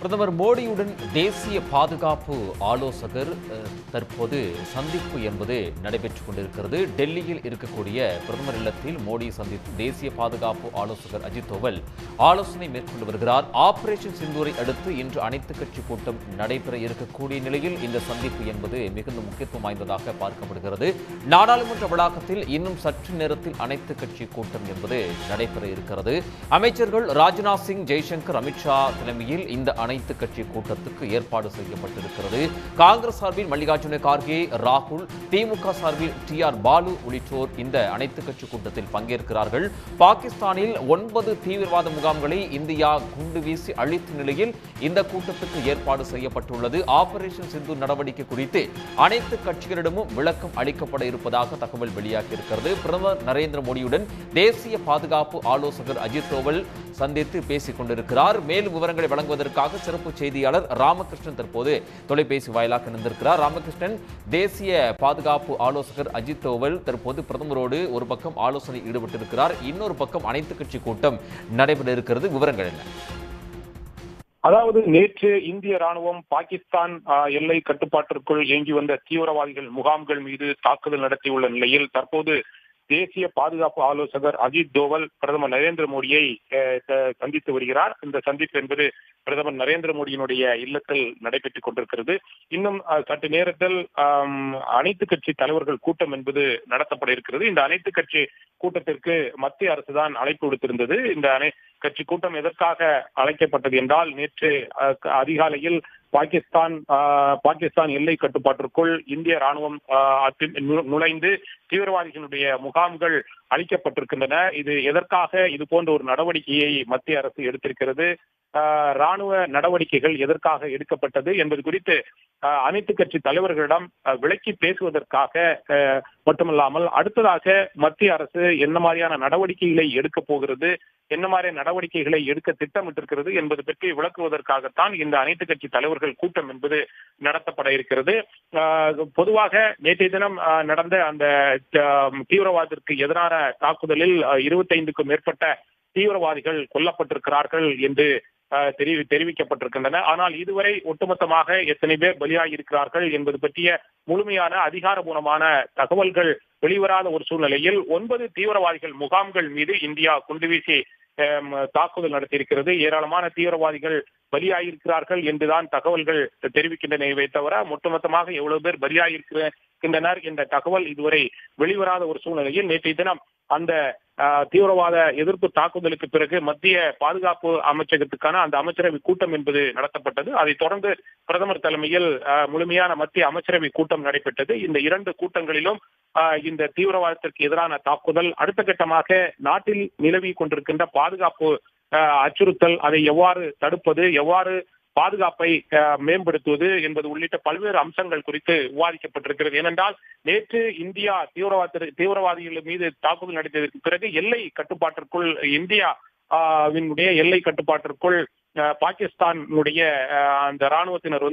பிரதமர் மோடியுடன் தேசிய பாதுகாப்பு ஆலோசகர் தற்போது சந்திப்பு என்பது நடைபெற்றுக் கொண்டிருக்கிறது. டெல்லியில் இருக்கக்கூடிய பிரதமர் இல்லத்தில் மோடி சந்தித்து தேசிய பாதுகாப்பு ஆலோசகர் அஜித் தோவல் ஆலோசனை மேற்கொண்டு வருகிறார். ஆபரேஷன் சிந்தூரை அடுத்து இன்று அனைத்துக் கட்சி கூட்டம் நடைபெற இருக்கக்கூடிய நிலையில் இந்த சந்திப்பு என்பது மிகுந்த முக்கியத்துவம் வாய்ந்ததாக பார்க்கப்படுகிறது. நாடாளுமன்ற வளாகத்தில் இன்னும் சற்று நேரத்தில் அனைத்துக் கட்சி கூட்டம் என்பது நடைபெற இருக்கிறது. அமைச்சர்கள் ராஜ்நாத் சிங், ஜெய்சங்கர், அமித்ஷா தலைமையில் இந்த அனைத்து கட்சி கூட்டத்துக்கு ஏற்பாடு செய்யப்பட்டிருக்கிறது. காங்கிரஸ் சார்பில் மல்லிகார்ஜுன கார்கே, ராகுல், திமுக சார்பில் TR பாலு உள்ளிட்டோர் இந்த அனைத்து கட்சி கூட்டத்தில் பங்கேற்கிறார்கள். பாகிஸ்தானில் 9 தீவிரவாத முகாம்களை இந்தியா குண்டு வீசி அழித்த நிலையில் இந்த கூட்டத்துக்கு ஏற்பாடு செய்யப்பட்டுள்ளது. ஆபரேஷன் சிந்து நடவடிக்கை குறித்து அனைத்து கட்சிகளிடமும் விளக்கம் அளிக்கப்பட இருப்பதாக தகவல் வெளியாகியிருக்கிறது. பிரதமர் நரேந்திர மோடியுடன் தேசிய பாதுகாப்பு ஆலோசகர் அஜித் தோவல் சந்தித்து பேசிக் கொண்டிருக்கிறார். மேலும் விவரங்களை வழங்குவதற்காக சிறப்பு செய்தியாளர் ராமகிருஷ்ணன் தற்போது தொலைபேசி வாயிலாக இணைந்திருக்கிறார். ராமகிருஷ்ணன், தேசிய பாதுகாப்பு ஆலோசகர் அஜித் தோவல் தற்போது பிரதமரோடு ஒரு பக்கம் ஆலோசனை ஈடுபட்டிருக்கிறார், இன்னொரு பக்கம் அனைத்து கட்சி கூட்டம் நடைபெற இருக்கிறது. விவரங்கள் என்ன? அதாவது நேற்று இந்திய ராணுவம் பாகிஸ்தான் எல்லை கட்டுப்பாட்டிற்குள் இயங்கி வந்த தீவிரவாதிகள் முகாம்கள் மீது தாக்குதல் நடத்தியுள்ள நிலையில் தற்போது தேசிய பாதுகாப்பு ஆலோசகர் அஜித் தோவல் பிரதமர் நரேந்திர மோடியை சந்தித்து வருகிறார். இந்த சந்திப்பு என்பது பிரதமர் நரேந்திர மோடியினுடைய இல்லத்தில் நடைபெற்றுக் கொண்டிருக்கிறது. இன்னும் சற்று நேரத்தில் அனைத்து கட்சி தலைவர்கள் கூட்டம் என்பது நடத்தப்பட இருக்கிறது. இந்த அனைத்து கட்சி கூட்டத்திற்கு மத்திய அரசுதான் அழைப்பு விடுத்திருந்தது. இந்த கட்சி கூட்டம் எதற்காக அழைக்கப்பட்டது என்றால், நேற்று அதிகாலையில் பாகிஸ்தான் எல்லை கட்டுப்பாட்டிற்குள் இந்திய ராணுவம் நுழைந்து தீவிரவாதிகளுடைய முகாம்கள் அளிக்கப்பட்டிருக்கின்றன. இது எதற்காக இது போன்ற ஒரு நடவடிக்கையை மத்திய அரசு எடுத்திருக்கிறது, ராணுவ நடவடிக்கைகள் எதற்காக எடுக்கப்பட்டது என்பது குறித்து அனைத்து கட்சி தலைவர்களிடம் விளக்கி பேசுவதற்காக மட்டுமல்லாமல் அடுத்ததாக மத்திய அரசு என்ன மாதிரியான நடவடிக்கைகளை எடுக்க போகிறது, என்ன மாதிரியான நடவடிக்கைகளை எடுக்க திட்டமிட்டிருக்கிறது என்பது பற்றி விளக்குவதற்காகத்தான் இந்த அனைத்து கட்சி தலைவர்கள் கூட்டம் என்பது நடத்தப்பட இருக்கிறது. பொதுவாக நேற்றைய தினம் நடந்த அந்த தீவிரவாதத்திற்கு எதிரான தாக்குதலில் 25க்கும் மேற்பட்ட தீவிரவாதிகள் கொல்லப்பட்டிருக்கிறார்கள் என்று தெரிவிக்கப்பட்டிருக்கின்றன. ஆனால் இதுவரை ஒட்டுமொத்தமாக எத்தனை பேர் பலியாகியிருக்கிறார்கள் என்பது பற்றிய முழுமையான அதிகாரபூர்வமான தகவல்கள் வெளிவராத ஒரு சூழ்நிலையில் 9 தீவிரவாதிகள் முகாம்கள் மீது இந்தியா குண்டுவீசி தாக்குதல் நடத்தியிருக்கிறது. ஏராளமான தீவிரவாதிகள் பலியாகியிருக்கிறார்கள் என்றுதான் தகவல்கள் தெரிவிக்கின்றனவே தவிர ஒட்டுமொத்தமாக எவ்வளவு பேர் பலியாகியிருக்கின்றனர் என்ற தகவல் இதுவரை வெளிவராத ஒரு சூழ்நிலையில் நேற்றைய தினம் அந்த தீவிரவாத எதிர்ப்பு தாக்குதலுக்கு பிறகு மத்திய பாதுகாப்பு அமைச்சகத்துக்கான அந்த அமைச்சரவை கூட்டம் என்பது நடத்தப்பட்டது. அதைத் தொடர்ந்து பிரதமர் தலைமையில் முழுமையான மத்திய அமைச்சரவை கூட்டம் நடைபெற்றது. இந்த 2 கூட்டங்களிலும் இந்த தீவிரவாதத்திற்கு எதிரான தாக்குதல், அடுத்த கட்டமாக நாட்டில் நிலவி கொண்டிருக்கின்ற பாதுகாப்பு அச்சுறுத்தல், அதை எவ்வாறு தடுப்பது, எவ்வாறு பாதுகாப்பை மேம்படுத்துவது என்பது உள்ளிட்ட பல்வேறு அம்சங்கள் குறித்து விவாதிக்கப்பட்டிருக்கிறது. ஏனென்றால் நேற்று இந்தியா தீவிரவாதிகள் மீது தாக்குதல் நடத்தியதற்கு பிறகு எல்லை கட்டுப்பாட்டிற்குள் இந்தியாவினுடைய எல்லை கட்டுப்பாட்டிற்குள் பாகிஸ்தானுடைய அந்த ராணுவத்தினர்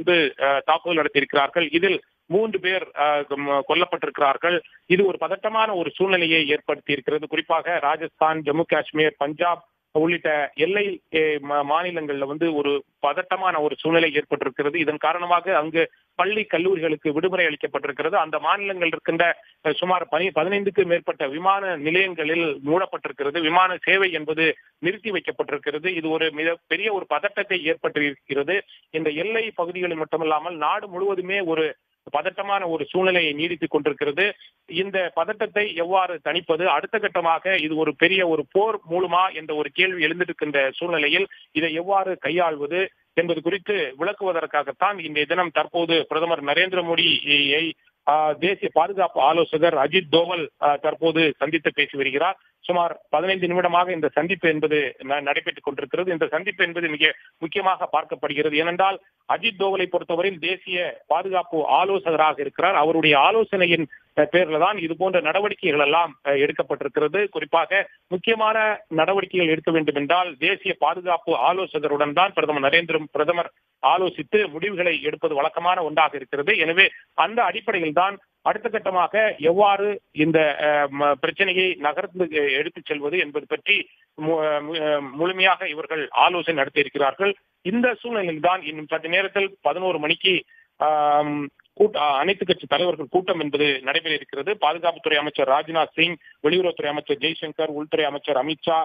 தாக்குதல் நடத்தியிருக்கிறார்கள். இதில் 3 பேர் கொல்லப்பட்டிருக்கிறார்கள். இது ஒரு பதட்டமான ஒரு சூழ்நிலையை ஏற்படுத்தி இருக்கிறது. குறிப்பாக ராஜஸ்தான், ஜம்மு காஷ்மீர், பஞ்சாப் உள்ளிட்ட எல்லை மாநிலங்கள்ல ஒரு பதட்டமான ஒரு சூழ்நிலை ஏற்பட்டிருக்கிறது. இதன் காரணமாக அங்கு பள்ளி கல்லூரிகளுக்கு விடுமுறை அளிக்கப்பட்டிருக்கிறது. அந்த மாநிலங்கள் இருக்கின்ற சுமார் 15க்கும் மேற்பட்ட விமான நிலையங்களில் மூடப்பட்டிருக்கிறது. விமான சேவை என்பது நிறுத்தி வைக்கப்பட்டிருக்கிறது. இது ஒரு மிகப்பெரிய ஒரு பதட்டத்தை ஏற்பட்டிருக்கிறது. இந்த எல்லை பகுதிகளில் மட்டுமல்லாமல் நாடு முழுவதுமே ஒரு பதட்டமான ஒரு சூழ்நிலையை நீடித்துக் கொண்டிருக்கிறது. இந்த பதட்டத்தை எவ்வாறு தணிப்பது, அடுத்த கட்டமாக இது ஒரு பெரிய ஒரு போர் மூலமா என்ற ஒரு கேள்வி எழுந்திருக்கின்ற சூழ்நிலையில் இதை எவ்வாறு கையாள்வது என்பது குறித்து விளக்குவதற்காகத்தான் இன்றைய தினம் தற்போது பிரதமர் நரேந்திர மோடியை தேசிய பாதுகாப்பு ஆலோசகர் அஜித் தோவல் தற்போது சந்தித்து பேசி வருகிறார். சுமார் 15 நிமிடமாக இந்த சந்திப்பு என்பது நடைபெற்றுக் கொண்டிருக்கிறது. இந்த சந்திப்பு என்பது மிக முக்கியமாக பார்க்கப்படுகிறது. ஏனென்றால் அஜித் தோவலை பொறுத்தவரையில் தேசிய பாதுகாப்பு ஆலோசகராக இருக்கிறார். அவருடைய ஆலோசனையின் பேர்ல தான் இது போன்ற நடவடிக்கைகள் எல்லாம் எடுக்கப்பட்டிருக்கிறது. குறிப்பாக முக்கியமான நடவடிக்கைகள் எடுக்க வேண்டும் என்றால் தேசிய பாதுகாப்பு ஆலோசகருடன் தான் பிரதமர் ஆலோசித்து முடிவுகளை எடுப்பது வழக்கமான ஒன்றாக இருக்கிறது. எனவே அந்த அடிப்படையில் தான் அடுத்த கட்டமாக எவ்வாறு இந்த பிரச்சனையை நகர்ந்து எடுத்துச் செல்வது என்பது பற்றி முழுமையாக இவர்கள் ஆலோசனை நடத்தி இருக்கிறார்கள். இந்த சூழ்நிலையில் தான் இன்னும் சற்று நேரத்தில் 11 மணிக்கு அனைத்து கட்சி தலைவர்கள் கூட்டம் என்பது நடைபெற இருக்கிறது. பாதுகாப்புத்துறை அமைச்சர் ராஜ்நாத் சிங், வெளியுறவுத்துறை அமைச்சர் ஜெய்சங்கர், உள்துறை அமைச்சர் அமித்ஷா,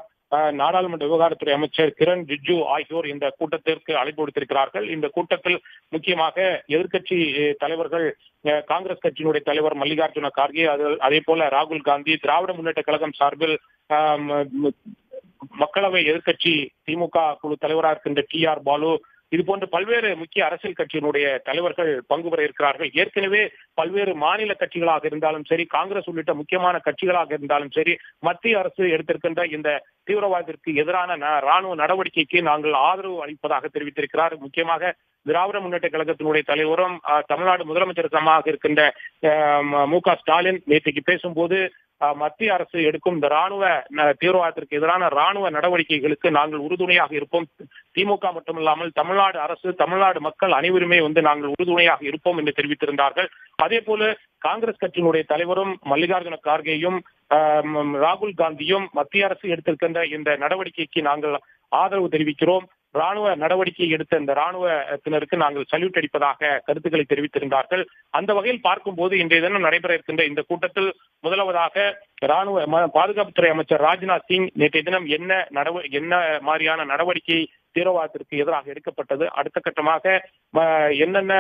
நாடாளுமன்ற விவகாரத்துறை அமைச்சர் கிரண் ரிஜிஜு ஆகியோர் இந்த கூட்டத்திற்கு அழைப்பு விடுத்திருக்கிறார்கள். இந்த கூட்டத்தில் முக்கியமாக எதிர்க்கட்சி தலைவர்கள், காங்கிரஸ் கட்சியினுடைய தலைவர் மல்லிகார்ஜுன கார்கே, அதே போல ராகுல் காந்தி, திராவிட முன்னேற்ற கழகம் சார்பில் மக்களவை எதிர்க்கட்சி திமுக குழு தலைவராக இருக்கின்ற TR பாலு, இது போன்ற பல்வேறு முக்கிய அரசியல் கட்சியினுடைய தலைவர்கள் பங்கு பெற இருக்கிறார்கள். ஏற்கனவே பல்வேறு மாநில கட்சிகளாக இருந்தாலும் சரி, காங்கிரஸ் உள்ளிட்ட முக்கியமான கட்சிகளாக இருந்தாலும் சரி, மத்திய அரசு எடுத்திருக்கின்ற இந்த தீவிரவாதத்திற்கு எதிரான ராணுவ நடவடிக்கைக்கு நாங்கள் ஆதரவு அளிப்பதாக தெரிவித்திருக்கிறார். முக்கியமாக திராவிட முன்னேற்ற கழகத்தினுடைய தலைவரும் தமிழ்நாடு முதலமைச்சருமாக இருக்கின்ற MK ஸ்டாலின் நேற்றைக்கு பேசும்போது மத்திய அரசு எடுக்கும் இந்த ராணுவ தீவிரவாதத்திற்கு எதிரான ராணுவ நடவடிக்கைகளுக்கு நாங்கள் உறுதுணையாக இருப்போம். திமுக மட்டுமில்லாமல் தமிழ்நாடு அரசு, தமிழ்நாடு மக்கள் அனைவருமே நாங்கள் உறுதுணையாக இருப்போம் என்று தெரிவித்திருந்தார்கள். அதே போல காங்கிரஸ் கட்சியினுடைய தலைவரும் மல்லிகார்ஜுன கார்கேயும் ராகுல் காந்தியும் மத்திய அரசு எடுத்திருக்கின்ற இந்த நடவடிக்கைக்கு நாங்கள் ஆதரவு தெரிவிக்கிறோம், ராணுவ நடவடிக்கை எடுத்த இந்த ராணுவத்தினருக்கு நாங்கள் சல்யூட் அடிப்பதாக கருத்துக்களை தெரிவித்திருந்தார்கள். அந்த வகையில் பார்க்கும்போது இன்றைய தினம் நடைபெற இருக்கின்ற இந்த கூட்டத்தில் முதலாவதாக ராணுவ பாதுகாப்புத்துறை அமைச்சர் ராஜ்நாத் சிங் நேற்றைய தினம் என்ன மாதிரியான நடவடிக்கை தீவிரவாதத்திற்கு எதிராக எடுக்கப்பட்டது, அடுத்த கட்டமாக என்னென்ன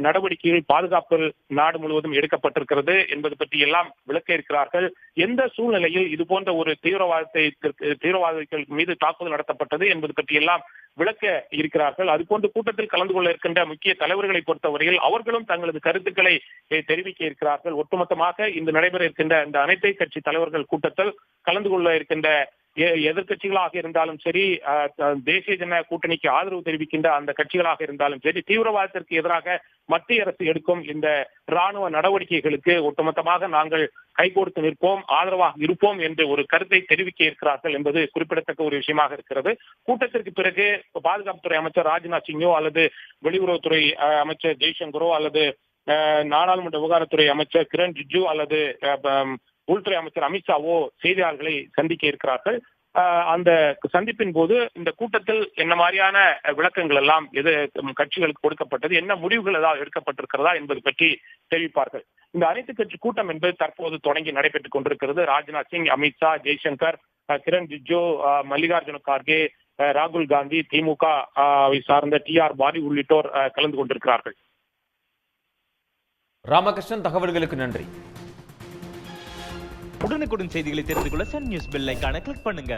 நடவடிக்கைகள் பாதுகாப்பு நாடு முழுவதும் எடுக்கப்பட்டிருக்கிறது என்பது பற்றி எல்லாம் விளக்க இருக்கிறார்கள். எந்த சூழ்நிலையில் இது போன்ற ஒரு தீவிரவாதிகள் மீது தாக்குதல் நடத்தப்பட்டது என்பது பற்றி எல்லாம் விளக்க இருக்கிறார்கள். அதுபோன்று கூட்டத்தில் கலந்து கொள்ள இருக்கின்ற முக்கிய தலைவர்களை பொறுத்தவரையில் அவர்களும் தங்களது கருத்துக்களை தெரிவிக்க இருக்கிறார்கள். ஒட்டுமொத்தமாக இந்த நடைபெற இருக்கின்ற இந்த அனைத்து கட்சி தலைவர்கள் கூட்டத்தில் கலந்து கொள்ள இருக்கின்ற எதிர்கட்சிகளாக இருந்தாலும் சரி, தேசிய ஜன கூட்டணிக்கு ஆதரவு தெரிவிக்கின்ற அந்த கட்சிகளாக இருந்தாலும் சரி, தீவிரவாதத்திற்கு எதிராக மத்திய அரசு எடுக்கும் இந்த ராணுவ நடவடிக்கைகளுக்கு ஒட்டுமொத்தமாக நாங்கள் கைகோர்த்து நிற்போம், ஆதரவாக இருப்போம் என்று ஒரு கருத்தை தெரிவிக்க இருக்கிறார்கள் என்பது குறிப்பிடத்தக்க ஒரு விஷயமாக இருக்கிறது. கூட்டத்திற்கு பிறகு பாதுகாப்புத்துறை அமைச்சர் ராஜ்நாத் சிங்கோ அல்லது வெளியுறவுத்துறை அமைச்சர் ஜெய்சங்கரோ அல்லது நாடாளுமன்ற விவகாரத்துறை அமைச்சர் கிரண் ரிஜிஜு அல்லது உள்துறை அமைச்சர் அமித்ஷாவோ செய்தியாளர்களை சந்திக்க இருக்கிறார்கள். அந்த சந்திப்பின் போது இந்த கூட்டத்தில் என்ன மாதிரியான விளக்கங்கள் எல்லாம் கட்சிகளுக்கு கொடுக்கப்பட்டது, என்ன முடிவுகள் ஏதாவது எடுக்கப்பட்டிருக்கிறதா என்பது பற்றி தெரிவிப்பார்கள். இந்த அனைத்து கட்சி கூட்டம் என்பது தற்போது தொடங்கி நடைபெற்றுக் கொண்டிருக்கிறது. ராஜ்நாத் சிங், அமித்ஷா, ஜெய்சங்கர், கிரண் ரிஜிஜு, மல்லிகார்ஜுன கார்கே, ராகுல் காந்தி, திமுக சார்ந்த TR பாலு உள்ளிட்டோர் கலந்து கொண்டிருக்கிறார்கள். ராமகிருஷ்ணன், தகவல்களுக்கு நன்றி. உடனுக்குடன் செய்திகளை தெரிந்து கொள்ள சன் நியூஸ் பெல் ஐகானை கிளிக் பண்ணுங்க.